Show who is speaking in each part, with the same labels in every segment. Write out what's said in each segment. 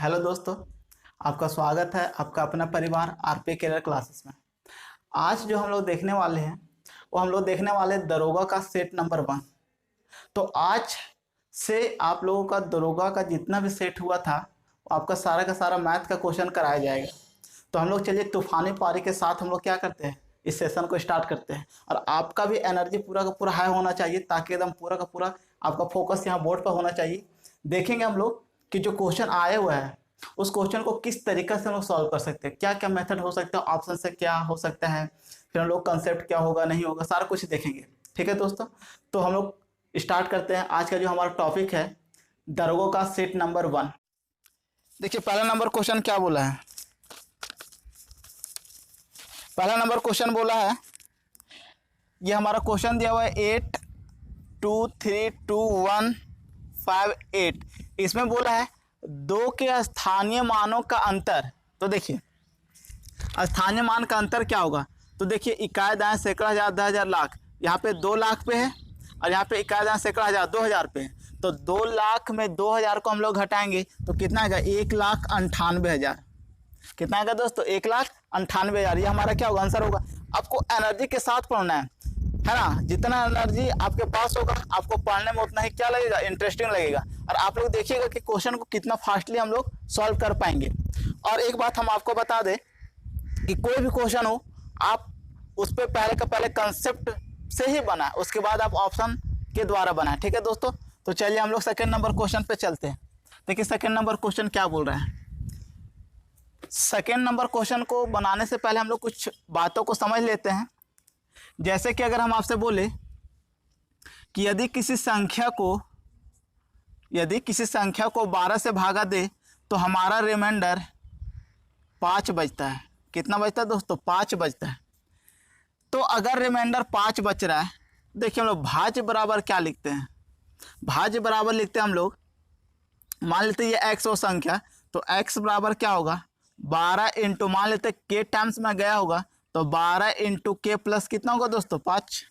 Speaker 1: Hello दोस्तों, आपका स्वागत है आपका अपना परिवार आरपी करियर क्लासेस में। आज जो हम लोग देखने वाले हैं वो हम लोग देखने वाले हैं दरोगा का सेट नंबर 1। तो आज से आप लोगों का दरोगा का जितना भी सेट हुआ था वो आपका सारा का सारा मैथ का क्वेश्चन कराया जाएगा। तो हम लोग चलिए तूफानी पारी के साथ हम लोग क्या करते हैं, इस सेशन को स्टार्ट करते हैं। और आपका भी एनर्जी पूरा का पूरा हाई होना चाहिए ताकि एकदम पूरा का पूरा आपका फोकस यहाँ बोर्ड पर होना चाहिए। देखेंगे हम लोग कि जो क्वेश्चन आए हुए हैं उस क्वेश्चन को किस तरीके से हम लोग सॉल्व कर सकते हैं, क्या क्या मेथड हो सकता है, ऑप्शन से क्या हो सकता है, फिर हम लोग कंसेप्ट क्या होगा नहीं होगा, सारा कुछ देखेंगे। ठीक है दोस्तों, तो हम लोग स्टार्ट करते हैं। आज का जो हमारा टॉपिक है दरोगों का सेट नंबर 1। देखिए पहला नंबर क्वेश्चन क्या बोला है। पहला नंबर क्वेश्चन बोला है, ये हमारा क्वेश्चन दिया हुआ है 8 2 3 2 1 5 8। इसमें बोला है दो के स्थानीय मानों का अंतर। तो देखिए स्थानीय मान का अंतर क्या होगा। तो देखिए इकाई दाएं सैकड़ा हजार 10,000 लाख, यहाँ पे 2 लाख पे है और यहाँ पे इकाई दाएं सैकड़ा हजार 2,000 पे है। तो 2 लाख में 2,000 को हम लोग घटाएंगे तो कितना आएगा, 1,98,000। कितना आएगा दोस्तों, 1,98,000। ये हमारा क्या होगा, आंसर होगा। आपको एनर्जी के साथ पढ़ना है ना। जितना एनर्जी आपके पास होगा आपको पढ़ने में उतना ही क्या लगेगा, इंटरेस्टिंग लगेगा। और आप लोग देखिएगा कि क्वेश्चन को कितना फास्टली हम लोग सॉल्व कर पाएंगे। और एक बात हम आपको बता दें कि कोई भी क्वेश्चन हो आप उस पर पहले का पहले कंसेप्ट से ही बनाए, उसके बाद आप ऑप्शन के द्वारा बनाए। ठीक है दोस्तों, तो चलिए हम लोग सेकेंड नंबर क्वेश्चन पे चलते हैं। देखिए सेकेंड नंबर क्वेश्चन क्या बोल रहा है। सेकेंड नंबर क्वेश्चन को बनाने से पहले हम लोग कुछ बातों को समझ लेते हैं। जैसे कि अगर हम आपसे बोले कि यदि किसी संख्या को 12 से भागा दे तो हमारा रिमाइंडर 5 बचता है। कितना बचता है दोस्तों, 5 बचता है। तो अगर रिमाइंडर 5 बच रहा है, देखिए हम लोग भाज्य बराबर क्या लिखते हैं, भाज्य बराबर लिखते हैं हम लोग, मान लेते हैं ये x हो संख्या, तो x बराबर क्या होगा 12 इंटू, मान लेते के टाइम्स में गया होगा तो 12 इंटू के प्लस कितना होगा दोस्तों 5।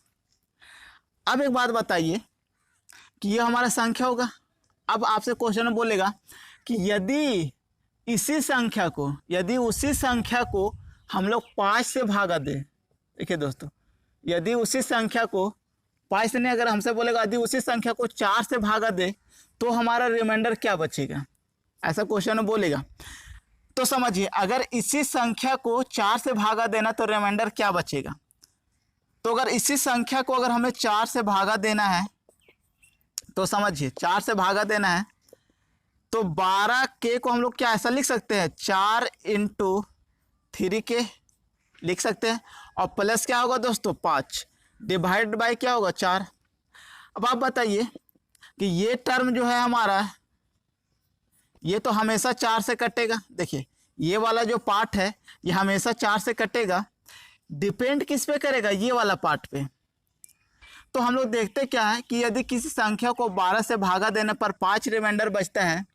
Speaker 1: अब एक बात बताइए कि ये हमारा संख्या होगा। अब आपसे क्वेश्चन में बोलेगा कि यदि उसी संख्या को हम लोग 5 से भागा दे। देखिए दोस्तों, यदि उसी संख्या को 5 से नहीं, अगर हमसे बोलेगा यदि उसी संख्या को 4 से भागा दे तो हमारा रिमाइंडर क्या बचेगा, ऐसा क्वेश्चन में बोलेगा। तो समझिए अगर इसी संख्या को 4 से भागा देना तो रिमाइंडर क्या बचेगा। तो अगर इसी संख्या को अगर हमें 4 से भागा देना है तो समझिए 4 से भागा देना है तो 12 के को हम लोग क्या ऐसा लिख सकते हैं, 4 इंटू 3 के लिख सकते हैं, और प्लस क्या होगा दोस्तों 5 डिवाइड बाय क्या होगा 4। अब आप बताइए कि ये टर्म जो है हमारा, ये तो हमेशा 4 से कटेगा। देखिए ये वाला जो पार्ट है ये हमेशा 4 से कटेगा, डिपेंड किस पे करेगा, ये वाला पार्ट पे। तो हम लोग देखते क्या है कि यदि किसी संख्या को 12 से भागा देने पर 5 रिमाइंडर बचता है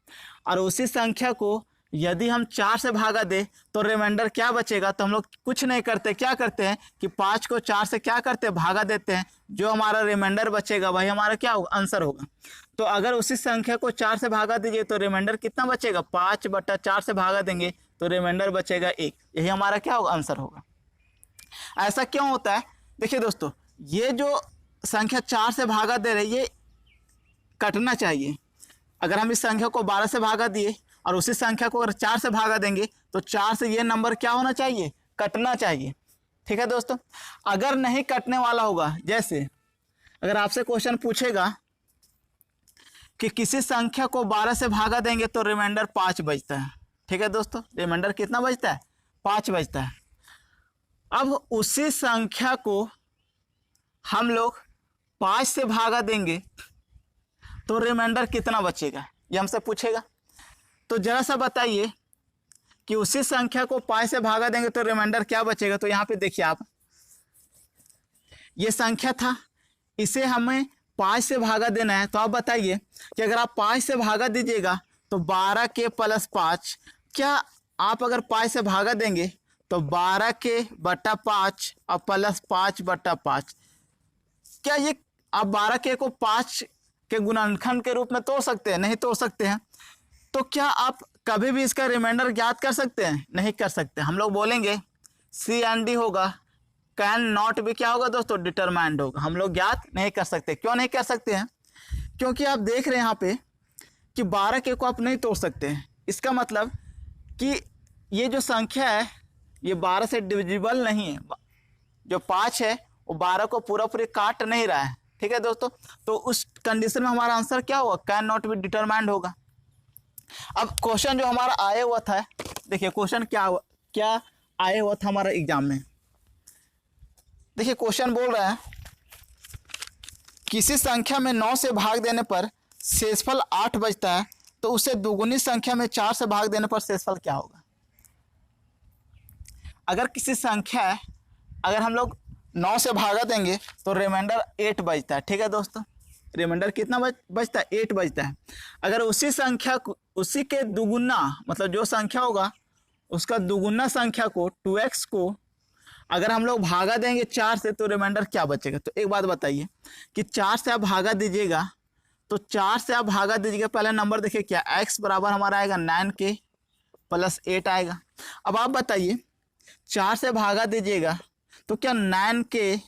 Speaker 1: और उसी संख्या को यदि हम 4 से भागा दे तो रिमाइंडर क्या बचेगा। तो हम लोग कुछ नहीं करते, क्या करते हैं कि 5 को 4 से क्या करते हैं, भागा देते हैं। जो हमारा रिमाइंडर बचेगा वही हमारा क्या होगा, आंसर होगा। तो अगर उसी संख्या को 4 से भागा दीजिए तो रिमाइंडर कितना बचेगा, 5/4 से भागा देंगे तो रिमाइंडर बचेगा 1। यही हमारा क्या होगा, आंसर होगा। ऐसा क्यों होता है, देखिए दोस्तों, ये जो संख्या 4 से भागा दे रही है ये कटना चाहिए। अगर हम इस संख्या को 12 से भागा दिए और उसी संख्या को अगर 4 से भागा देंगे तो 4 से ये नंबर क्या होना चाहिए, कटना चाहिए। ठीक है दोस्तों, अगर नहीं कटने वाला होगा, जैसे अगर आपसे क्वेश्चन पूछेगा कि किसी संख्या को 12 से भागा देंगे तो रिमाइंडर 5 बचता है। ठीक है दोस्तों, रिमाइंडर कितना बचता है, 5 बचता है। अब उसी संख्या को हम लोग 5 से भागा देंगे तो रिमाइंडर कितना बचेगा, ये हमसे पूछेगा। तो जरा सा बताइए कि उसी संख्या को 5 से भागा देंगे तो रिमाइंडर क्या बचेगा। तो यहाँ पे देखिए आप, ये संख्या था, इसे हमें 5 से भागा देना है। तो आप बताइए कि अगर आप 5 से भागा दीजिएगा तो 12 के प्लस 5, क्या आप अगर 5 से भागा देंगे तो 12 के बटा 5 और प्लस 5/5, क्या ये आप 12 के को 5 के गुणनखंड के रूप में तोड़ सकते हैं, नहीं तोड़ सकते हैं। तो क्या आप कभी भी इसका रिमाइंडर ज्ञात कर सकते हैं? नहीं कर सकते। हम लोग बोलेंगे सी एंड डी होगा, कैन नॉट भी क्या होगा दोस्तों? डिटरमाइंड होगा। हम लोग ज्ञात नहीं कर सकते। क्यों नहीं कर सकते हैं? क्योंकि आप देख रहे हैं यहाँ पे कि 12 के को आप नहीं तोड़ सकते हैं। इसका मतलब कि ये जो संख्या है ये 12 से डिविजिबल नहीं है। जो 5 है वो 12 को पूरा पूरी काट नहीं रहा है। ठीक है दोस्तों, तो उस कंडीशन में हमारा आंसर क्या होगा? कैन नॉट बी डिटरमाइंड होगा। अब क्वेश्चन जो हमारा आया हुआ था, देखिए क्वेश्चन क्या आया हुआ था हमारा एग्जाम में। देखिए क्वेश्चन बोल रहा है किसी संख्या में 9 से भाग देने पर शेषफल 8 बचता है, तो उसे दुगुनी संख्या में 4 से भाग देने पर शेषफल क्या होगा? अगर किसी संख्या है, अगर हम लोग 9 से भागा देंगे तो रिमाइंडर 8 बचता है। ठीक है दोस्तों, रिमाइंडर कितना बचता है? 8 बचता है। अगर उसी संख्या को, उसी के दुगुना, मतलब जो संख्या होगा उसका दुगुना संख्या को 2x को अगर हम लोग भागा देंगे 4 से तो रिमाइंडर क्या बचेगा? तो एक बात बताइए कि 4 से आप भागा दीजिएगा, तो 4 से आप भागा दीजिएगा, पहला नंबर देखिए क्या, x बराबर हमारा आएगा 9k प्लस 8 आएगा। अब आप बताइए 4 से भागा दीजिएगा तो क्या 9k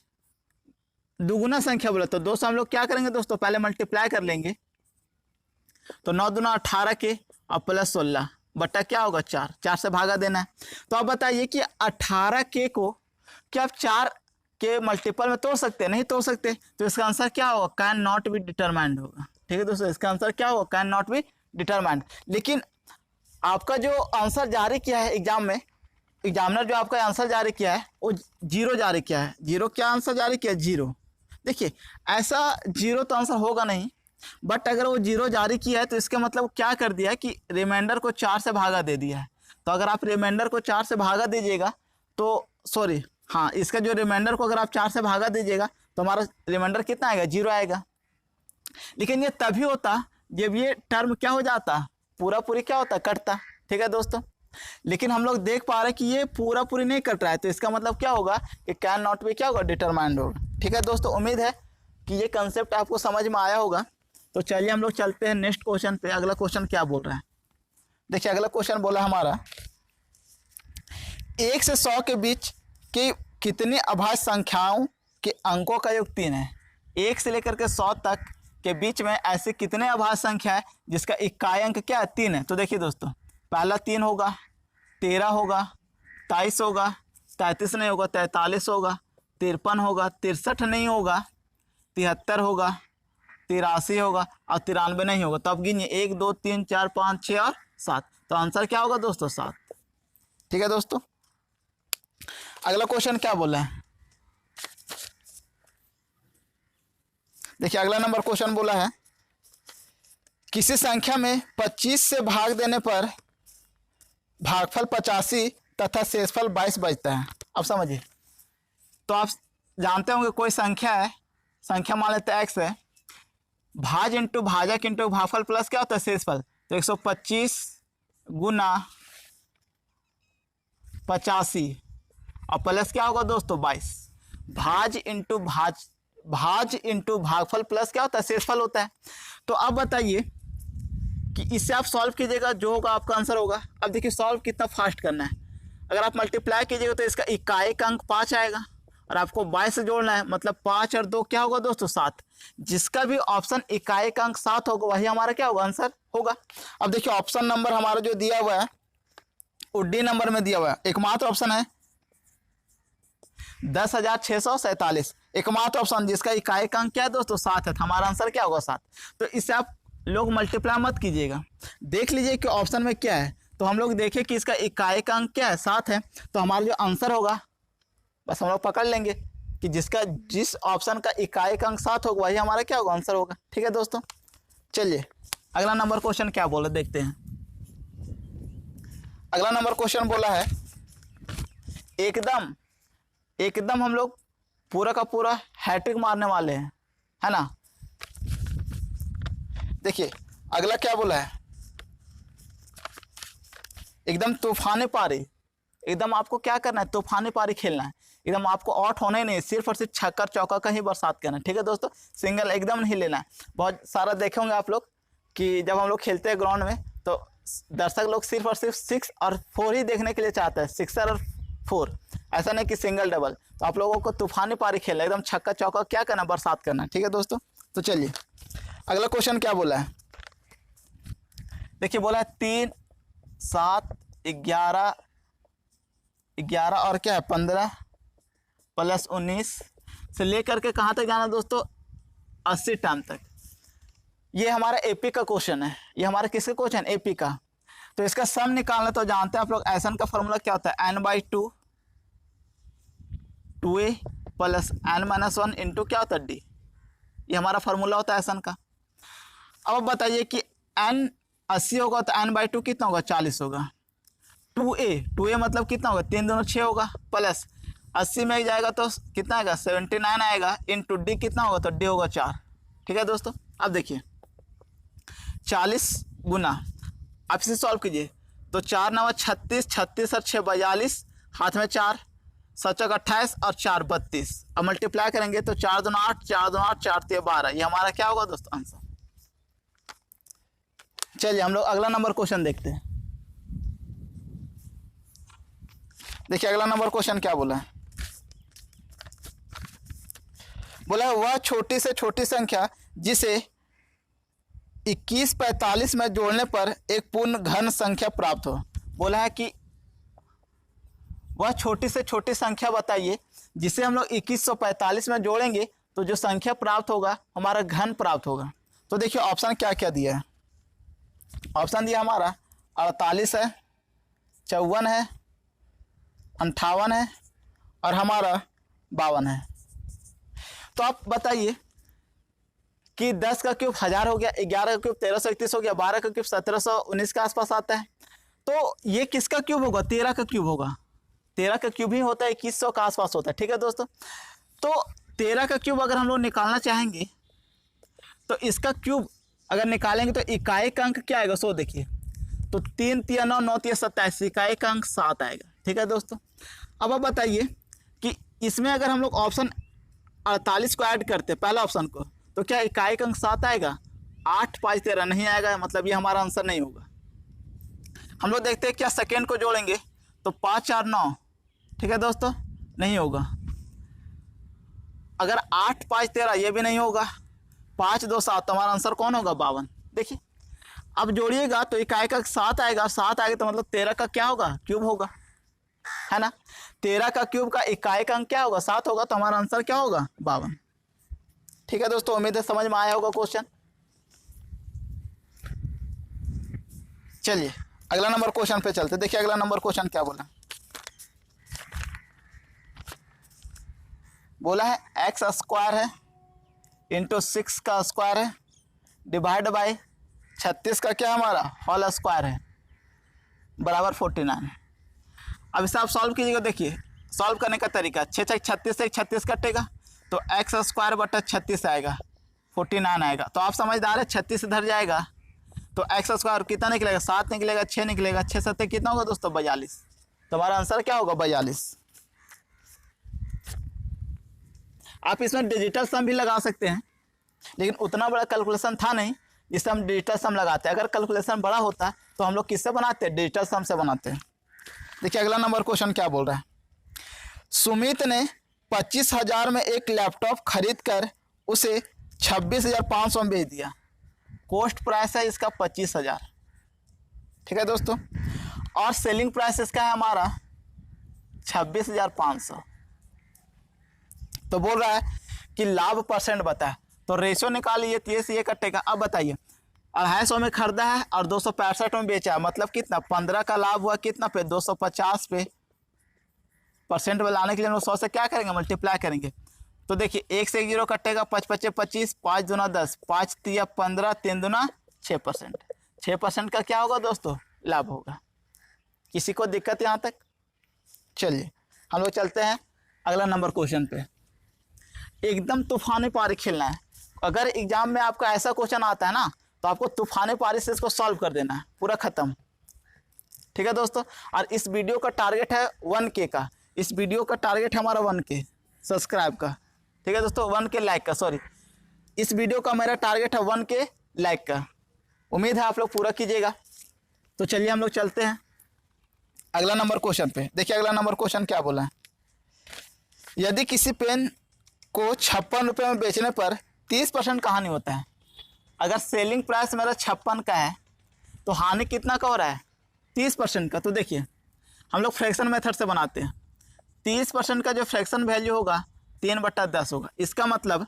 Speaker 1: दुगुना संख्या बोला, तो दोस्तों हम लोग क्या करेंगे दोस्तों? पहले मल्टीप्लाई कर लेंगे, तो 9 दूना 18k और प्लस 16 बट्टा क्या होगा 4, 4 से भागा देना है। तो आप बताइए कि 18k को क्या आप 4 के मल्टीपल में तोड़ सकते हैं? नहीं तोड़ सकते। तो इसका आंसर क्या होगा? कैन नॉट बी डिटरमाइंड होगा। ठीक है दोस्तों, इसका आंसर क्या होगा? Can not be determined. लेकिन आपका जो आंसर जारी किया है एग्जाम में, एग्जामिनर जो आपका आंसर जारी किया है वो 0 जारी किया है। 0 क्या आंसर जारी किया है? 0। देखिए ऐसा 0 तो आंसर होगा नहीं, बट अगर वो 0 जारी किया है तो इसका मतलब क्या कर दिया है कि रिमाइंडर को 4 से भागा दे दिया है। तो अगर आप रिमाइंडर को 4 से भागा दीजिएगा तो सॉरी हाँ, इसका जो रिमाइंडर को अगर आप 4 से भागा दीजिएगा तो हमारा रिमाइंडर कितना आएगा? 0 आएगा। लेकिन ये तभी होता जब ये टर्म क्या हो जाता? पूरा पूरी क्या होता? कटता। ठीक है दोस्तों, लेकिन हम लोग देख पा रहे हैं कि ये पूरा पूरी नहीं कट रहा है, तो इसका मतलब क्या होगा कि कैन नॉट बी क्या होगा? डिटरमाइंड होगा। ठीक है दोस्तों, उम्मीद है कि ये कंसेप्ट आपको समझ में आया होगा। तो चलिए हम लोग चलते हैं नेक्स्ट क्वेश्चन पे। अगला क्वेश्चन क्या बोल रहा है? देखिए अगला क्वेश्चन बोला हमारा 1 से 100 के बीच की कितनी अभाज्य संख्याओं के अंकों का योग 3 है? 1 से लेकर के 100 तक के बीच में ऐसे कितने अभाज्य संख्या है जिसका इकाई अंक क्या है? 3 है। तो देखिए दोस्तों, पहला 3 होगा, 13 होगा, 23 होगा, 33 नहीं होगा, 43 होगा, 53 होगा, 63 नहीं होगा, 73 होगा, 83 होगा और 93 नहीं होगा। तो अब गिनिए 1 2 3 4 5 6 और 7। तो आंसर क्या होगा दोस्तों? 7। ठीक है दोस्तों, अगला क्वेश्चन क्या बोला है? देखिए अगला नंबर क्वेश्चन बोला है किसी संख्या में 25 से भाग देने पर भागफल 85 तथा शेषफल 22 बचता है। अब समझिए, तो आप जानते होंगे कोई संख्या है, संख्या मान लेते हैं x है, भाज इंटू भाजक इंटू भागफल प्लस क्या होता है? शेषफल। तो 125 गुना 85 और प्लस क्या होगा दोस्तों? 22। भाज इंटू भागफल प्लस क्या होता है? शेषफल होता है। तो अब बताइए कि इससे आप सॉल्व कीजिएगा, जो होगा आपका आंसर होगा। अब देखिए सॉल्व कितना फास्ट करना है। अगर आप मल्टीप्लाई कीजिएगा तो इसका इकाई का अंक 5 आएगा और आपको 22 से जोड़ना है, मतलब 5 और 2 क्या होगा दोस्तों? 7। जिसका भी ऑप्शन इकाई का अंक 7 होगा वही हमारा क्या होगा? आंसर होगा। अब देखिए ऑप्शन नंबर हमारा जो दिया हुआ है वो डी नंबर में दिया हुआ है। एकमात्र ऑप्शन है 10,647, एकमात्र ऑप्शन जिसका इकाई का अंक क्या है दोस्तों? 7 है। तो हमारा आंसर क्या होगा? 7। तो इससे आप लोग मल्टीप्लाई मत कीजिएगा, देख लीजिए कि ऑप्शन में क्या है। तो हम लोग देखें कि इसका इकाई का अंक क्या है? 7 है। तो हमारा जो आंसर होगा बस हम लोग पकड़ लेंगे कि जिस ऑप्शन का इकाई का अंक 7 होगा वही हमारा क्या होगा? आंसर होगा। ठीक है दोस्तों, चलिए अगला नंबर क्वेश्चन क्या बोला देखते हैं। अगला नंबर क्वेश्चन बोला है एकदम हम लोग पूरा का पूरा हैट्रिक मारने वाले हैं, है ना। देखिए अगला क्या बोला है, एकदम तूफानी पारी, एकदम आपको क्या करना है? तूफानी पारी खेलना है। एकदम आपको आउट होना ही नहीं, सिर्फ और सिर्फ छक्का चौका का ही बरसात करना है। ठीक है दोस्तों, सिंगल एकदम नहीं लेना है। बहुत सारा देखे होंगे आप लोग कि जब हम लोग खेलते हैं ग्राउंड में तो दर्शक लोग सिर्फ और सिर्फ 6 और 4 ही देखने के लिए चाहते हैं, 6 और 4, ऐसा नहीं कि सिंगल डबल। तो आप लोगों को तूफानी पारी खेलना, एकदम छक्का चौका क्या करना, बरसात करना। ठीक है दोस्तों, तो चलिए अगला क्वेश्चन क्या बोला है, देखिए बोला है 3, 7, 11 और क्या है 15 + 19 से लेकर के कहाँ तक जाना दोस्तों, 80 टाइम तक। ये हमारा एपी का क्वेश्चन है, ये हमारा किसका क्वेश्चन, एपी का। तो इसका सम निकालना तो जानते हैं आप लोग, एसन का फॉर्मूला क्या होता है, n/2 2a + n-1 इंटू क्या होता है d, ये हमारा फॉर्मूला होता है एसन का। अब बताइए कि n 80 होगा तो n/2 कितना होगा, 40 होगा। 2a मतलब कितना होगा, 3 दूनी 6 होगा, प्लस 80 में जाएगा तो कितना आएगा, 79 आएगा, इंटू डी कितना होगा, तो डी होगा 4। ठीक है दोस्तों, अब देखिए 40 गुना, आप इसे सॉल्व कीजिए तो 4 9 36, 36 और 6 42, हाथ में 4, 7 28 और 4 32। अब मल्टीप्लाई करेंगे तो 4 दूना 8, 4 दूना 8, 4 3 12, ये हमारा क्या होगा दोस्तों, आंसर। चलिए हम लोग अगला नंबर क्वेश्चन देखते हैं। देखिए अगला नंबर क्वेश्चन क्या बोला है, बोला वह छोटी से छोटी संख्या जिसे 21 45 में जोड़ने पर एक पूर्ण घन संख्या प्राप्त हो। बोला है कि वह छोटी से छोटी संख्या बताइए जिसे हम लोग 2145 में जोड़ेंगे तो जो संख्या प्राप्त होगा हमारा घन प्राप्त होगा। तो देखिए ऑप्शन क्या क्या दिया है, ऑप्शन दिया हमारा 48 है, 54 है, 58 है और हमारा 52 है। तो आप बताइए कि 10 का क्यूब 1000 हो गया, 11 का क्यूब 1331 हो गया, 12 का क्यूब 1719 के आसपास आता है। तो ये किसका क्यूब होगा, 13 का क्यूब होगा। 13 का क्यूब ही होता है 2100 के आसपास होता है। ठीक है दोस्तों, तो 13 का क्यूब अगर हम लोग निकालना चाहेंगे तो इसका क्यूब अगर निकालेंगे तो इकाई का अंक क्या आएगा, सो देखिए तो 3 3 9 9 3 27, इकाई का अंक 7 आएगा। ठीक है दोस्तों, अब आप बताइए कि इसमें अगर हम लोग ऑप्शन 48 को ऐड करते हैं पहला ऑप्शन को, तो क्या इकाई का अंक 7 आएगा, 8 5 13 नहीं आएगा, मतलब ये हमारा आंसर नहीं होगा। हम लोग देखते हैं क्या सेकेंड को जोड़ेंगे तो 5 4 9, ठीक है दोस्तों, नहीं होगा। अगर 8 5 13 ये भी नहीं होगा, 5 2 7, तो हमारा आंसर कौन होगा, 52। देखिए अब जोड़िएगा तो इकाई का 7 आएगा, 7 आएगा तो मतलब 13 का क्या होगा, क्यूब होगा, है ना। 13 का क्यूब का इकाई का अंक क्या होगा, 7 होगा, तो हमारा आंसर क्या होगा, 52। ठीक है दोस्तों, उम्मीद है समझ में आया होगा क्वेश्चन। चलिए अगला नंबर क्वेश्चन पे चलते। देखिए अगला नंबर क्वेश्चन क्या बोला, बोला है एक्स स्क्वायर है इंटू 6 का स्क्वायर है डिवाइड बाई 36 का क्या हमारा होल स्क्वायर है बराबर 49। अब इसे आप सॉल्व कीजिएगा। देखिए सॉल्व करने का तरीका, 6 6 36 से 36 कटेगा तो एक्स स्क्वायर बटा 36 आएगा, 49 आएगा। तो आप समझदार है, 36 इधर जाएगा तो एक्स स्क्वायर कितना निकलेगा, 7 निकलेगा, 6 निकलेगा, 6 7 कितना होगा दोस्तों, 42। तो हमारा आंसर क्या होगा, 42। आप इसमें डिजिटल सम भी लगा सकते हैं, लेकिन उतना बड़ा कैलकुलेशन था नहीं जिससे हम डिजिटल सम लगाते हैं। अगर कैलकुलेशन बड़ा होता तो हम लोग किससे बनाते हैं, डिजिटल सम से बनाते हैं। देखिए अगला नंबर क्वेश्चन क्या बोल रहा है, सुमित ने 25,000 में एक लैपटॉप खरीद कर उसे 26,500 में बेच दिया। कॉस्ट प्राइस है इसका 25,000, ठीक है दोस्तों, और सेलिंग प्राइस इसका है हमारा 26,500। तो बोल रहा है कि लाभ परसेंट बता है, तो रेशो निकालिए, 30 ये कटेगा। अब बताइए 250 में खरीदा है और 265 में बेचा है, मतलब कितना, 15 का लाभ हुआ कितना पे, 250 पे। परसेंट में लाने के लिए हम लोग 100 से क्या करेंगे, मल्टीप्लाई करेंगे। तो देखिए 1 से 1 0 कटेगा, 5 5 25, 5 दूना 10, 5 3 15, 3 दूना 6%। 6% का क्या होगा दोस्तों, लाभ होगा। किसी को दिक्कत यहाँ तक? चलिए हम लोग चलते हैं अगला नंबर क्वेश्चन पे। एकदम तूफानी पारी खेलना है। अगर एग्जाम में आपका ऐसा क्वेश्चन आता है ना तो आपको तूफानी पारी से इसको सॉल्व कर देना है, पूरा खत्म। ठीक है दोस्तों, और इस वीडियो का टारगेट है 1K का, इस वीडियो का टारगेट है हमारा 1K सब्सक्राइब का। ठीक है दोस्तों, 1K लाइक का, सॉरी, इस वीडियो का मेरा टारगेट है 1K लाइक का। उम्मीद है आप लोग पूरा कीजिएगा। तो चलिए हम लोग चलते हैं अगला नंबर क्वेश्चन पे। देखिए अगला नंबर क्वेश्चन क्या बोला है। यदि किसी पेन को 56 रुपये में बेचने पर 30% का हानि होता है। अगर सेलिंग प्राइस मेरा 56 का है तो हानि कितना का हो रहा है, 30% का। तो देखिए हम लोग फ्रैक्शन मेथड से बनाते हैं। 30% का जो फ्रैक्शन वैल्यू होगा 3/10 होगा। इसका मतलब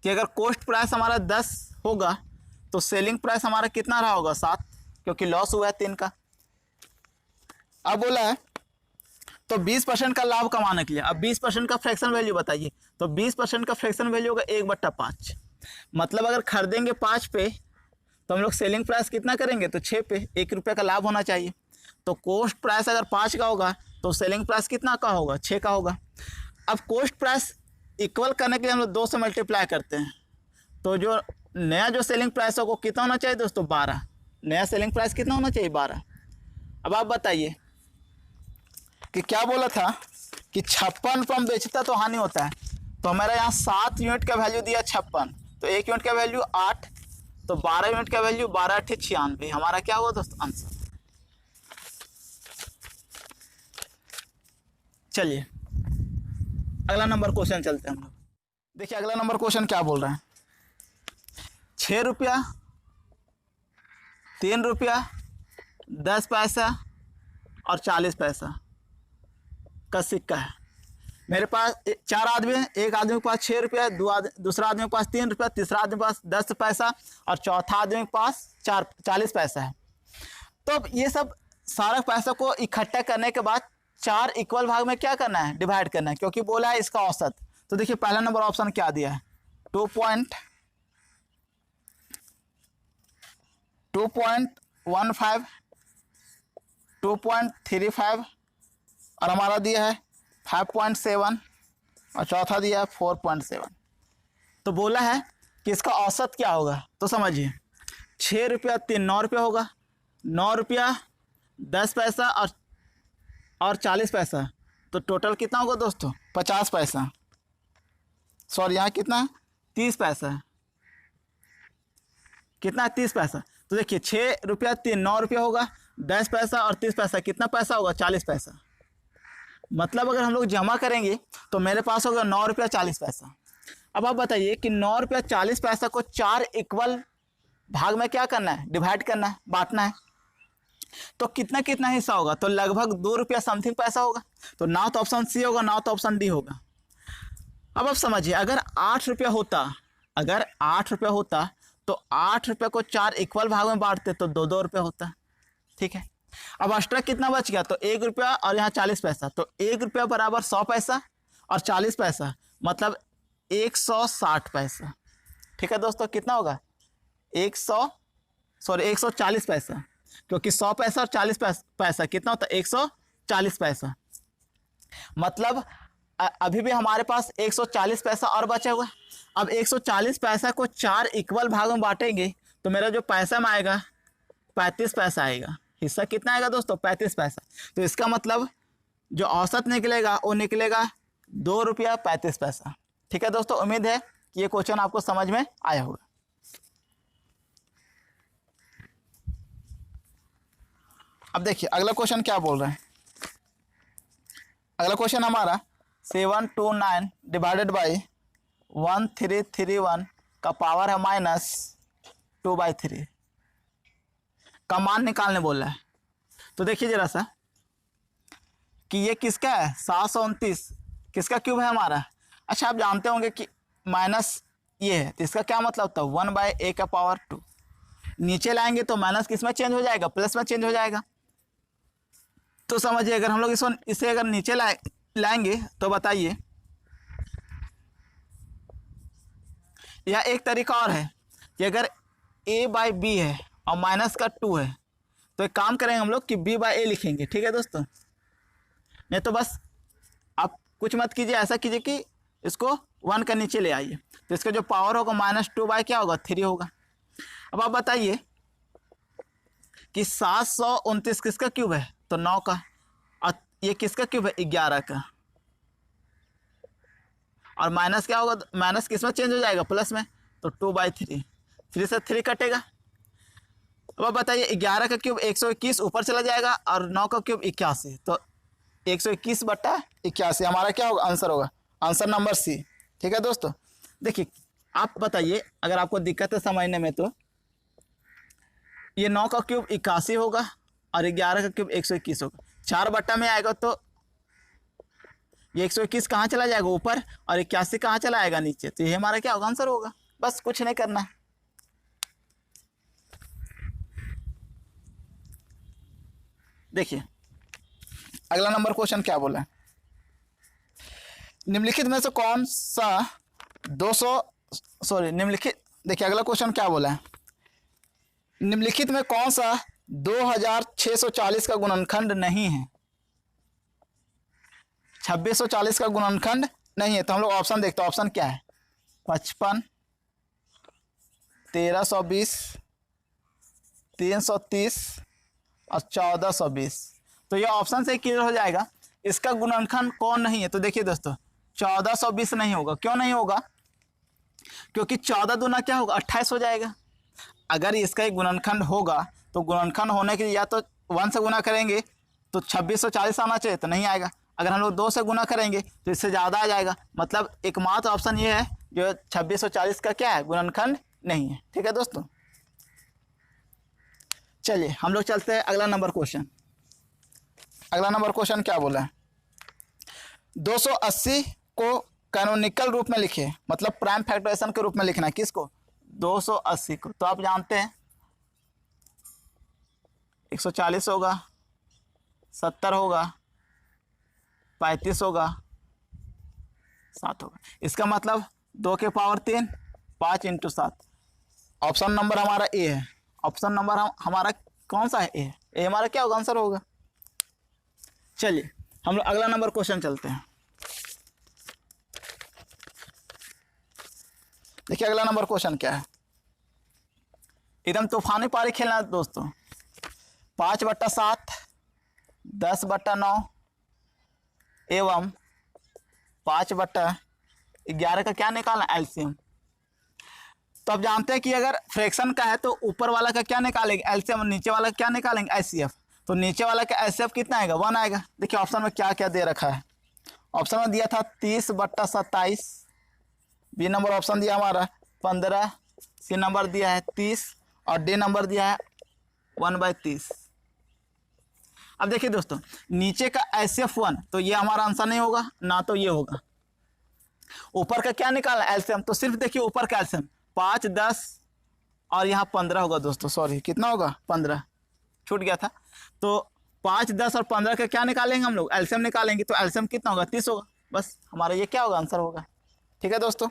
Speaker 1: कि अगर कॉस्ट प्राइस हमारा 10 होगा तो सेलिंग प्राइस हमारा कितना रहा होगा, 7, क्योंकि लॉस हुआ है 3 का। अब बोला है तो 20% का लाभ कमाने के लिए, अब 20% का फ्रैक्शन वैल्यू बताइए। तो 20% का फ्रैक्शन वैल्यू होगा 1/5। मतलब अगर खरीदेंगे 5 पे तो हम लोग सेलिंग प्राइस कितना करेंगे, तो 6 पे, 1 रुपये का लाभ होना चाहिए। तो कॉस्ट प्राइस अगर 5 का होगा तो सेलिंग प्राइस कितना का होगा, 6 का होगा। अब कॉस्ट प्राइस इक्वल करने के लिए हम लोग 2 से मल्टीप्लाई करते हैं। तो जो नया जो सेलिंग प्राइस है वो कितना होना चाहिए दोस्तों, 12। नया सेलिंग प्राइस कितना होना चाहिए, 12। अब आप बताइए कि क्या बोला था कि 56 रुपये में बेचता तो हानि होता है। तो हमारा यहाँ 7 यूनिट का वैल्यू दिया 56, तो 1 यूनिट का वैल्यू 8, तो 12 यूनिट का वैल्यू 12 × 96। हमारा क्या हुआ दोस्तों, आंसर। चलिए अगला नंबर क्वेश्चन चलते हैं हम लोग। देखिए अगला नंबर क्वेश्चन क्या बोल रहा है। 6 रुपया, 3 रुपया, 10 पैसा और 40 पैसा का सिक्का है। मेरे पास 4 आदमी हैं। एक आदमी के पास 6 रुपया, दूसरा आदमी के पास 3 रुपया, तीसरा आदमी के पास 10 पैसा और चौथा आदमी के पास 40 पैसा है। तो अब ये सब सारा पैसा को इकट्ठा करने के बाद 4 इक्वल भाग में क्या करना है, डिवाइड करना है, क्योंकि बोला है इसका औसत। तो देखिए पहला नंबर ऑप्शन क्या दिया है, 2.15, 2.35 और हमारा दिया है 5.7 और चौथा दिया है 4.7। तो बोला है कि इसका औसत क्या होगा। तो समझिए 6 रुपया 3, 9 रुपया होगा, 9 रुपया 10 पैसा और 40 पैसा, तो टोटल कितना होगा दोस्तों, 50 पैसा। सॉरी यहाँ कितना है, 30 पैसा है। कितना है, 30 पैसा। तो देखिए 6 रुपया 3, 9 रुपया होगा, 10 पैसा और 30 पैसा, कितना पैसा होगा, 40 पैसा। मतलब अगर हम लोग जमा करेंगे तो मेरे पास होगा 9 रुपया 40 पैसा। अब आप बताइए कि 9 रुपया 40 पैसा को 4 इक्वल भाग में क्या करना है, डिवाइड करना है, बांटना है। तो कितना कितना हिस्सा होगा, तो लगभग 2 रुपया समथिंग पैसा होगा। तो ना तो ऑप्शन सी होगा ना तो ऑप्शन डी होगा। अब आप समझिए अगर 8 रुपया होता, अगर 8 रुपया होता तो 8 रुपये को 4 इक्वल भाग में बांटते तो 2-2 रुपया होता। ठीक है। अब एक्स्ट्रा कितना बच गया, तो 1 रुपया और यहाँ 40 पैसा, तो 1 रुपया बराबर 100 पैसा और 40 पैसा मतलब 160 पैसा। ठीक है दोस्तों, कितना होगा, 140 पैसा, क्योंकि 100 पैसा और 40 पैसा कितना होता है, 140 पैसा। मतलब अभी भी हमारे पास 140 पैसा और बचा हुआ है। अब 140 पैसा को 4 इक्वल भाग में बांटेंगे तो मेरा जो पैसा में आएगा 35 पैसा आएगा। हिस्सा कितना आएगा दोस्तों, 35 पैसा। तो इसका मतलब जो औसत निकलेगा वो निकलेगा 2 रुपया 35 पैसा। ठीक है दोस्तों, उम्मीद है कि ये क्वेश्चन आपको समझ में आया होगा। अब देखिए अगला क्वेश्चन क्या बोल रहे हैं। अगला क्वेश्चन हमारा 729 डिवाइडेड बाई 1331 का पावर है -2/3 का मान निकालने बोला है। तो देखिए जरा सा कि ये किसका है, 729 किसका क्यूब है हमारा। अच्छा आप जानते होंगे कि माइनस ये है, तो इसका क्या मतलब होता है, 1/a²2। नीचे लाएंगे तो माइनस किस में चेंज हो जाएगा, प्लस में चेंज हो जाएगा। तो समझिए अगर हम लोग इसे अगर नीचे लाएंगे तो बताइए, या एक तरीका और है कि अगर a/b है और माइनस का 2 है तो एक काम करेंगे हम लोग कि b/a लिखेंगे। ठीक है दोस्तों, नहीं तो बस आप कुछ मत कीजिए, ऐसा कीजिए कि इसको 1 का नीचे ले आइए, तो इसका जो पावर होगा -2 क्या होगा, 3 होगा। अब आप बताइए कि 729 किसका क्यूब है, तो 9 का, और ये किसका क्यूब है, 11 का। और माइनस क्या होगा, माइनस किस में चेंज हो जाएगा, प्लस में, तो 2/3, 3 से 3 कटेगा। अब आप बताइए 11 का क्यूब 121 ऊपर चला जाएगा और 9 का क्यूब 81, तो 121/81 हमारा क्या होगा, आंसर होगा, आंसर नंबर सी। ठीक है दोस्तों, देखिए आप बताइए अगर आपको दिक्कत है समझने में, तो ये 9 का क्यूब 81 होगा और 11 का क्यूब 121 होगा, 4 में आएगा, तो ये 121 कहाँ चला जाएगा ऊपर और 81 कहाँ चला आएगा नीचे, तो ये हमारा क्या होगा, आंसर होगा। बस कुछ नहीं करना है। देखिए अगला नंबर क्वेश्चन क्या बोला है, निम्नलिखित में से कौन सा 200 निम्नलिखित, देखिए अगला क्वेश्चन क्या बोला है, निम्नलिखित में कौन सा 2640 का गुणनखंड नहीं है, 2640 का गुणनखंड नहीं है। तो हम लोग ऑप्शन देखते हैं, ऑप्शन क्या है, 55, 1320, 330 और 1420। तो ये ऑप्शन से क्लियर हो जाएगा इसका गुणनखंड कौन नहीं है। तो देखिए दोस्तों 1420 नहीं होगा। क्यों नहीं होगा, क्योंकि 14 दूना क्या होगा, 28 हो जाएगा। अगर इसका एक गुणनखंड होगा तो गुणनखंड होने के लिए या तो 1 से गुना करेंगे तो 2640 आना चाहिए, तो नहीं आएगा। अगर हम लोग 2 से गुना करेंगे तो इससे ज़्यादा आ जाएगा। मतलब एकमात्र ऑप्शन ये है जो 2640 का क्या है, गुणनखंड नहीं है। ठीक है दोस्तों, चलिए हम लोग चलते हैं अगला नंबर क्वेश्चन। अगला नंबर क्वेश्चन क्या बोला है, 280 को कैनोनिकल रूप में लिखे, मतलब प्राइम फैक्टराइजेशन के रूप में लिखना है। किसको, 280 को। तो आप जानते हैं 140 होगा, 70 होगा, 35 होगा, 7 होगा। इसका मतलब 2 के पावर 3, 5 × 7। ऑप्शन नंबर हमारा ए है। ऑप्शन नंबर हमारा कौन सा है, ए। ए हमारा क्या होगा, आंसर होगा। चलिए हम लोग अगला नंबर क्वेश्चन चलते हैं। देखिए अगला नंबर क्वेश्चन क्या है, एकदम तूफानी पारी खेलना है दोस्तों। 5/7, 10/9 एवं 5/11 का क्या निकालना, एलसीएम। तो आप जानते हैं कि अगर फ्रैक्शन का है तो ऊपर वाला का क्या निकालेंगे, एलसीएम, और नीचे वाला क्या निकालेंगे, एचसीएफ। तो नीचे वाला का एचसीएफ कितना आएगा, 1 आएगा। देखिए ऑप्शन में क्या क्या दे रखा है। ऑप्शन में दिया था 30/27, बी नंबर ऑप्शन दिया हमारा 15, सी नंबर दिया है 30 और डी नंबर दिया है 1/30। अब देखिए दोस्तों नीचे का एचसीएफ 1, तो ये हमारा आंसर नहीं होगा, ना तो ये होगा। ऊपर का क्या निकालना, एलसीएम। तो सिर्फ देखिए ऊपर का एलसीएम 5, 10 और यहाँ 15 होगा दोस्तों। सॉरी कितना होगा, 15, छूट गया था। तो 5, 10 और 15 का क्या निकालेंगे हम लोग, एलसीएम निकालेंगे। तो एलसीएम कितना होगा, 30 होगा। बस हमारा ये क्या होगा, आंसर होगा। ठीक है दोस्तों,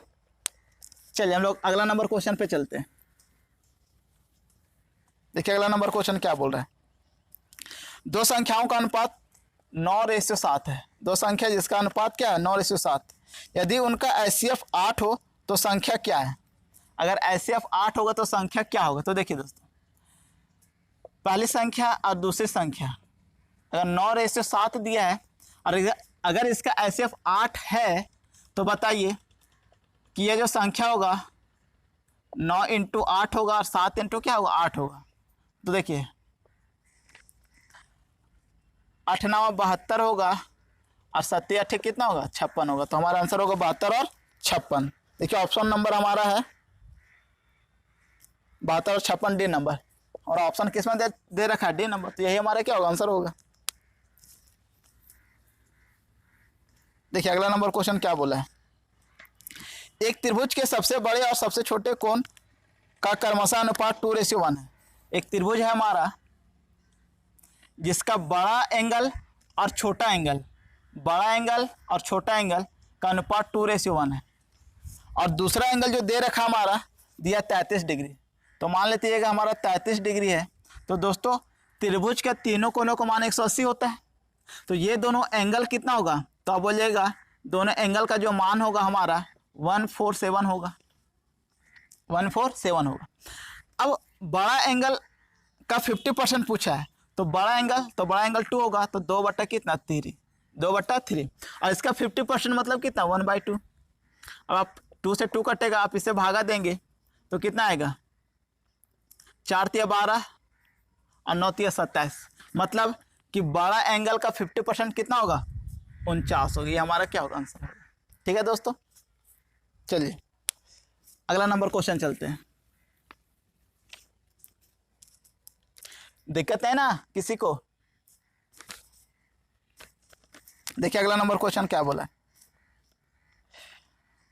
Speaker 1: चलिए हम लोग अगला नंबर क्वेश्चन पे चलते हैं। देखिए अगला नंबर क्वेश्चन क्या बोल रहा है, 2 संख्याओं का अनुपात 9:7 है। 2 संख्या जिसका अनुपात क्या है, 9:7। यदि उनका एचसीएफ 8 हो तो संख्या क्या है। अगर एचसीएफ 8 होगा तो संख्या क्या होगा। तो देखिए दोस्तों पहली संख्या और दूसरी संख्या अगर 9:7 दिया है और अगर इसका एचसीएफ 8 है तो बताइए कि ये जो संख्या होगा 9 × 8 होगा और 7 × क्या होगा, 8 होगा। तो देखिए 8 × 9 = 72 होगा और 7 × 8 कितना होगा, 56 होगा। तो हमारा आंसर होगा 72 और 56। देखिए ऑप्शन नंबर हमारा है 72 और 56, डी नंबर। और ऑप्शन किस में दे रखा है, डी नंबर। तो यही हमारा क्या होगा, आंसर होगा। देखिए अगला नंबर क्वेश्चन क्या बोला है, एक त्रिभुज के सबसे बड़े और सबसे छोटे कोण का क्रमशः अनुपात 2:1 है। एक त्रिभुज है हमारा जिसका बड़ा एंगल और छोटा एंगल, बड़ा एंगल और छोटा एंगल का अनुपात 2:1 है। और दूसरा एंगल जो दे रखा हमारा दिया 33 डिग्री। तो मान लेते हैं कि हमारा 33 डिग्री है। तो दोस्तों त्रिभुज के तीनों कोनों का मान 180 होता है। तो ये दोनों एंगल कितना होगा, तो आप बोलिएगा दोनों एंगल का जो मान होगा हमारा 147 होगा, 147 होगा। अब बड़ा एंगल का 50% पूछा है, तो बड़ा एंगल 2 होगा। तो 2 कितना, 3, 2/3। और इसका 50% मतलब कितना, 1/2। अब आप 2 से 2 कटेगा, आप इसे भागा देंगे तो कितना आएगा, 4 × 12 और 9 3 27, मतलब कि बड़ा एंगल का 50% कितना होगा, 49 होगा। ये हमारा क्या होगा, आंसर होगा। ठीक है दोस्तों, चलिए अगला नंबर क्वेश्चन चलते हैं। दिक्कत है ना किसी को? देखिए अगला नंबर क्वेश्चन क्या बोला है।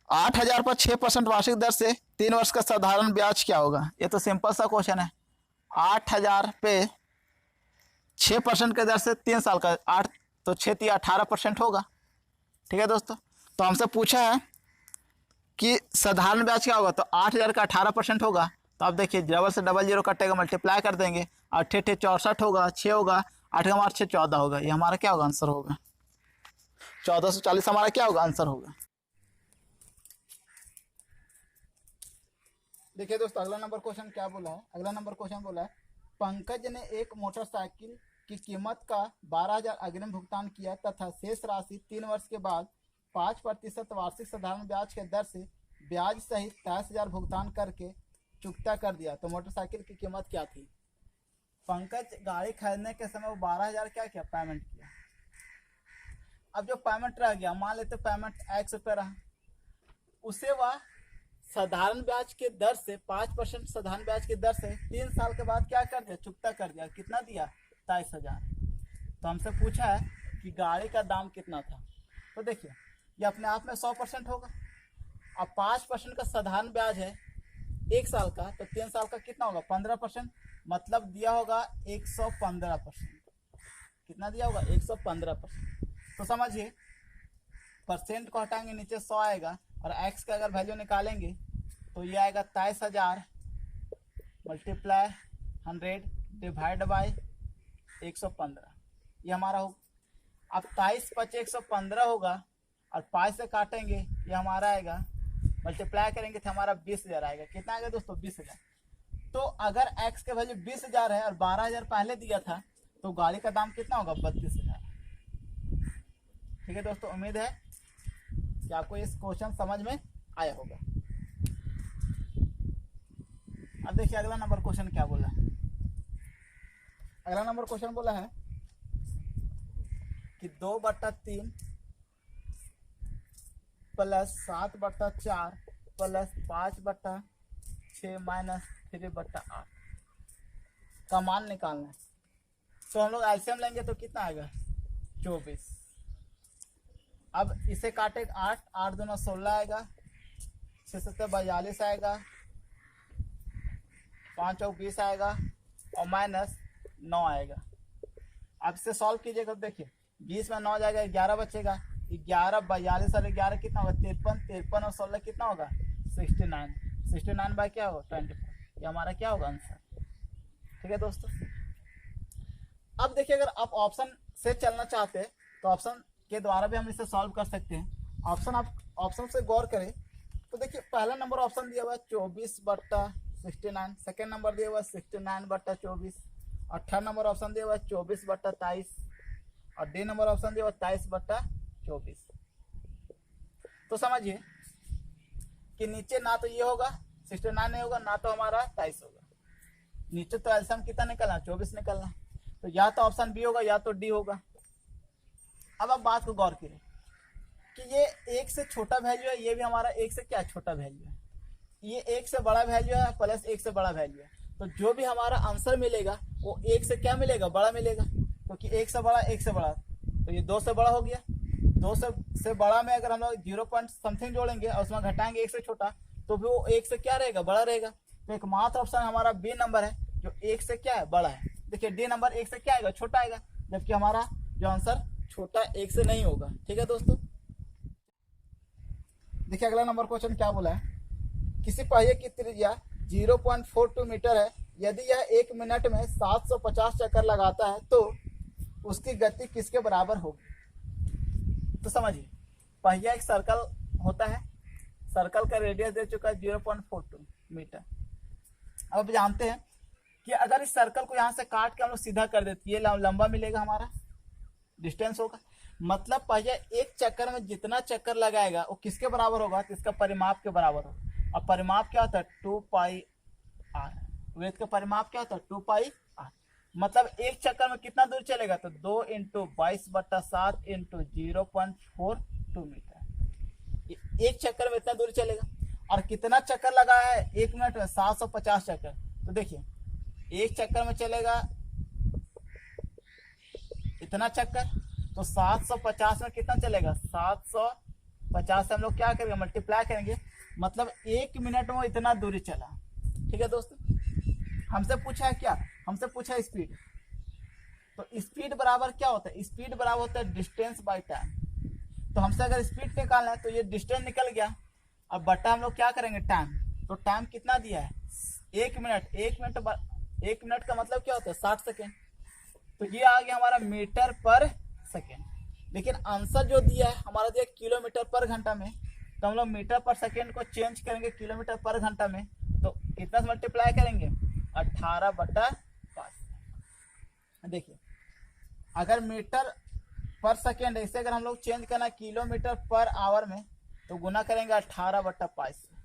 Speaker 1: 8,000 पर 6% वार्षिक दर से 3 वर्ष का साधारण ब्याज क्या होगा? ये तो सिंपल सा क्वेश्चन है। 8,000 पे 6% के दर से 3 साल का, 8 तो 6 3 18% होगा। ठीक है दोस्तों, तो हमसे पूछा है कि साधारण ब्याज क्या होगा, तो 8,000 का 18% होगा। तो आप देखिए डबल से डबल जीरो कटेगा, मल्टीप्लाई कर देंगे, 8 8 64 होगा, 6 होगा, 8 का 6 14 होगा। ये हमारा क्या होगा, आंसर होगा 1440 हमारा क्या होगा, आंसर होगा। देखिए दोस्तों अगला नंबर क्वेश्चन क्या बोला है। अगला नंबर क्वेश्चन बोला है, पंकज ने एक मोटरसाइकिल की कीमत का 12,000 अग्रिम भुगतान किया तथा शेष राशि 3 वर्ष के बाद 5% वार्षिक साधारण ब्याज के दर से ब्याज सहित 23,000 भुगतान करके चुकता कर दिया। तो मोटरसाइकिल की कीमत क्या थी? पंकज गाड़ी खरीदने के समय वो 12,000 क्या किया, पेमेंट किया। अब जो पेमेंट रह गया, मान लेते पेमेंट X रुपये रहा, उसे वह साधारण ब्याज के दर से 5% साधारण ब्याज की दर से 3 साल के बाद क्या कर दिया, चुकता कर दिया। कितना दिया, 23,000। तो हमसे पूछा है कि गाड़ी का दाम कितना था। तो देखिए ये अपने आप में 100% होगा। अब 5% का साधारण ब्याज है 1 साल का, तो 3 साल का कितना होगा, 15%, मतलब दिया होगा 115%। कितना दिया होगा, 115%। तो समझिए परसेंट को हटाएंगे नीचे 100 आएगा, और x का अगर वैल्यू निकालेंगे तो ये आएगा 23,000 मल्टीप्लाई 100 डिवाइड बाई 115। ये हमारा हो। अब 23 × 115 होगा, और 5 से काटेंगे, ये हमारा आएगा, मल्टीप्लाई करेंगे तो हमारा 20,000 आएगा। कितना आएगा दोस्तों, 20,000। तो अगर x के वैल्यू 20,000 है और 12,000 पहले दिया था, तो गाड़ी का दाम कितना होगा, 32,000। ठीक है दोस्तों, उम्मीद है कि आपको इस क्वेश्चन समझ में आया होगा। अब देखिए अगला नंबर क्वेश्चन क्या बोला है। अगला नंबर क्वेश्चन बोला है कि 2/3 प्लस 7/4 प्लस 5/6 माइनस 3/8 का मान निकालना है। तो हम लोग एलसीएम लेंगे तो कितना आएगा, 24। अब इसे काटे 8 8 दूना 16 आएगा, 6 7 42 आएगा, 5 चौक 20 आएगा, और माइनस 9 आएगा। अब इसे सॉल्व कीजिएगा, देखिए 20 में 9 जाएगा, 11 बचेगा, 11 42 और 11 कितना होगा, 53 53 और 16 कितना होगा, 69 69 बाय क्या होगा, 24। ये हमारा क्या होगा, आंसर। ठीक है दोस्तों, अब देखिए अगर आप ऑप्शन से चलना चाहते हैं तो ऑप्शन के द्वारा भी हम इसे सॉल्व कर सकते हैं। आप ऑप्शन से गौर करें तो देखिए पहला नंबर ऑप्शन दिया हुआ है 24/69, सेकेंड नंबर दिया हुआ है 69/24, और थर्ड नंबर ऑप्शन दिया हुआ है 24/23, और डी नंबर ऑप्शन दिया हुआ है 23/24। तो समझिए कि नीचे ना तो ये होगा 69 नहीं होगा, ना तो हमारा 23 होगा। नीचे तो एलसीएम कितना निकलना, 24 निकलना। तो या तो ऑप्शन बी होगा या तो डी होगा। अब आप बात को गौर करें कि ये 1 से छोटा वैल्यू है, ये भी हमारा 1 से क्या छोटा वैल्यू है, ये 1 से बड़ा वैल्यू है प्लस 1 से बड़ा वैल्यू है। तो जो भी हमारा आंसर मिलेगा वो 1 से क्या मिलेगा, बड़ा मिलेगा, क्योंकि 1 से बड़ा 1 से बड़ा, तो ये 2 से बड़ा हो गया। 2 से बड़ा में अगर हम लोग 0 पॉइंट समथिंग जोड़ेंगे और उसमें घटाएंगे 1 से छोटा, तो भी वो 1 से क्या रहेगा, बड़ा रहेगा। तो एक मात्र ऑप्शन हमारा बी नंबर है जो 1 से क्या है, बड़ा है। देखिए डी नंबर 1 से क्या आएगा, छोटा आएगा, जबकि हमारा जो आंसर छोटा 1 से नहीं होगा। ठीक है दोस्तों, देखिए अगला नंबर क्वेश्चन क्या बोला है, किसी पहिए की त्रिज्या 0.42 मीटर है, यदि यह 1 मिनट में 750 चक्कर लगाता है तो उसकी गति किसके बराबर होगी। तो समझिए पहिया एक सर्कल होता है, सर्कल का रेडियस दे चुका है 0.42 मीटर। अब जानते हैं कि अगर इस सर्कल को यहाँ से काट के हम लोग सीधा कर देते, ये लंबा मिलेगा, हमारा डिस्टेंस होगा। मतलब पहिया एक चक्कर में जितना चक्कर लगाएगा वो किसके बराबर होगा, तो इसका परिमाप के बराबर होगा। और परिमाप क्या होता है, 2πr। वेद का परिमाप क्या होता है, 2πr। मतलब एक चक्कर में कितना दूर चलेगा, तो 2 इंटू 22/7 इंटू 0.42 मीटर, एक चक्कर में इतना दूर चलेगा। और कितना चक्कर लगा है एक मिनट में, 750 चक्कर। तो देखिए एक चक्कर में चलेगा इतना चक्कर, तो 750 में कितना चलेगा, 750 से हम लोग क्या करेंगे, मल्टीप्लाई करेंगे, मतलब एक मिनट में इतना दूरी चला। ठीक है दोस्तों, हमसे पूछा है क्या, हमसे पूछा है स्पीड। तो स्पीड बराबर क्या होता है, स्पीड बराबर होता है डिस्टेंस बाय टाइम। तो हमसे अगर स्पीड निकालना है तो ये डिस्टेंस निकल गया, अब बटा हम लोग क्या करेंगे टाइम। तो टाइम कितना दिया है, एक मिनट, एक मिनट का मतलब क्या होता है 60 सेकेंड। तो ये आ गया हमारा मीटर पर सेकेंड। लेकिन आंसर जो दिया है हमारा दिया किलोमीटर पर घंटा में, तो हम लोग मीटर पर सेकेंड को चेंज करेंगे किलोमीटर पर घंटा में, तो कितना से मल्टीप्लाई करेंगे, 18/5। देखिए अगर मीटर पर सेकेंड इसे अगर हम लोग चेंज करना किलोमीटर पर आवर में, तो गुना करेंगे 18/5 से।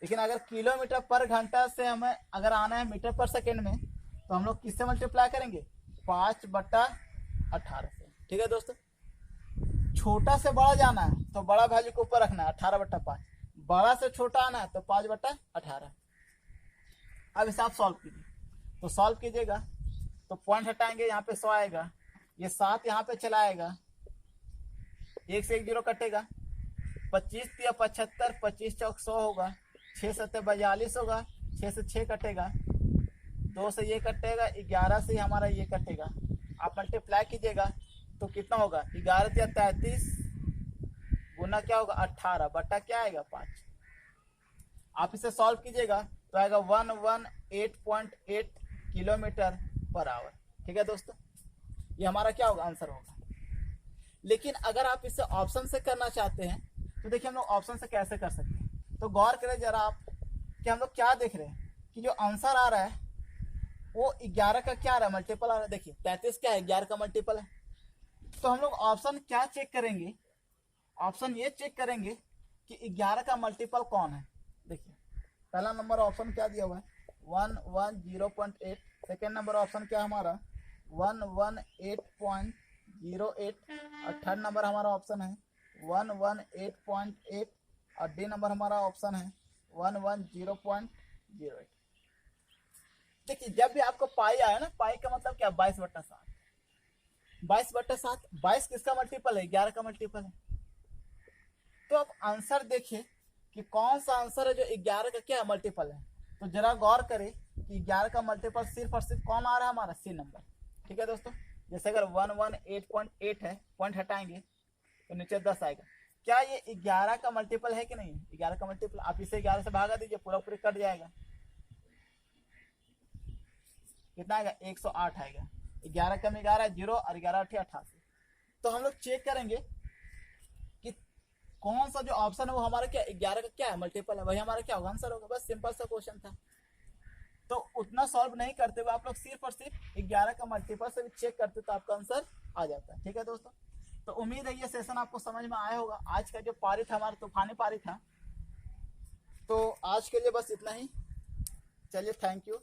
Speaker 1: लेकिन अगर किलोमीटर पर घंटा से हमें अगर आना है मीटर पर सेकेंड में, तो हम लोग किससे मल्टीप्लाई करेंगे, 5/18 से। ठीक है दोस्तों, छोटा से बड़ा जाना है तो बड़ा वैल्यू को ऊपर रखना है 18/5, बड़ा से छोटा आना है तो 5/18। अब इसे आप सॉल्व कीजिए, तो सॉल्व कीजिएगा तो पॉइंट हटाएंगे, यहाँ पे 100 आएगा, ये 7 यहाँ पे चला आएगा, 1 से 1 0 कटेगा, 25 × 75, 25 चौक 100 होगा, 6 7 42 होगा, 6 से 6 कटेगा, 2 से ये कटेगा, 11 से हमारा ये कटेगा। आप मल्टीप्लाई कीजिएगा तो कितना होगा, 11 या 33 गुना क्या होगा 18 बटा क्या आएगा 5। आप इसे सॉल्व कीजिएगा तो आएगा 118.8 किलोमीटर पर आवर। ठीक है दोस्तों, ये हमारा क्या होगा आंसर होगा। लेकिन अगर आप इसे ऑप्शन से करना चाहते हैं तो देखिए हम लोग ऑप्शन से कैसे कर सकते हैं। तो गौर करें जरा आप कि हम लोग क्या देख रहे हैं कि जो आंसर आ रहा है वो 11 का क्या आ रहा है, मल्टीपल आ रहा है। देखिए 33 क्या है, 11 का मल्टीपल है। तो हम लोग ऑप्शन क्या चेक करेंगे, ऑप्शन ये चेक करेंगे कि 11 का मल्टीपल कौन है। देखिए पहला नंबर ऑप्शन क्या दिया हुआ है 110.8, सेकेंड नंबर ऑप्शन क्या है हमारा 118.08, और थर्ड नंबर हमारा ऑप्शन है 118.8, और डी नंबर हमारा ऑप्शन है 110.08। देखिए जब भी आपको पाई आया ना, पाई का मतलब क्या 22/7, 22/7, 22 किसका मल्टीपल है, 11 का मल्टीपल है। तो आप आंसर देखिए कि कौन सा आंसर है जो 11 का क्या मल्टीपल है। तो जरा गौर करें कि 11 का मल्टीपल सिर्फ और सिर्फ कौन आ रहा है हमारा, सी नंबर। ठीक है दोस्तों, जैसे अगर 118.8 है, पॉइंट हटाएंगे तो नीचे 10 आएगा। क्या ये 11 का मल्टीपल है कि नहीं, 11 का मल्टीपल। आप इसे 11 से भागा दीजिए, पूरा पूरी कट जाएगा, कितना आएगा 108 आएगा। 11 कम 11 0, और 11 8 88। तो हम लोग चेक करेंगे कि कौन सा जो ऑप्शन है वो हमारा क्या 11 का क्या है मल्टीपल है, वही हमारा क्या होगा आंसर होगा। बस सिंपल सा क्वेश्चन था। तो उतना सॉल्व नहीं करते हुए आप लोग सिर्फ और सिर्फ 11 का मल्टीपल से भी चेक करते तो आपका आंसर आ जाता है। ठीक है दोस्तों, तो उम्मीद है ये सेशन आपको समझ में आया होगा। आज का जो पारी था हमारा तूफानी पारी था। तो आज के लिए बस इतना ही, चलिए थैंक यू।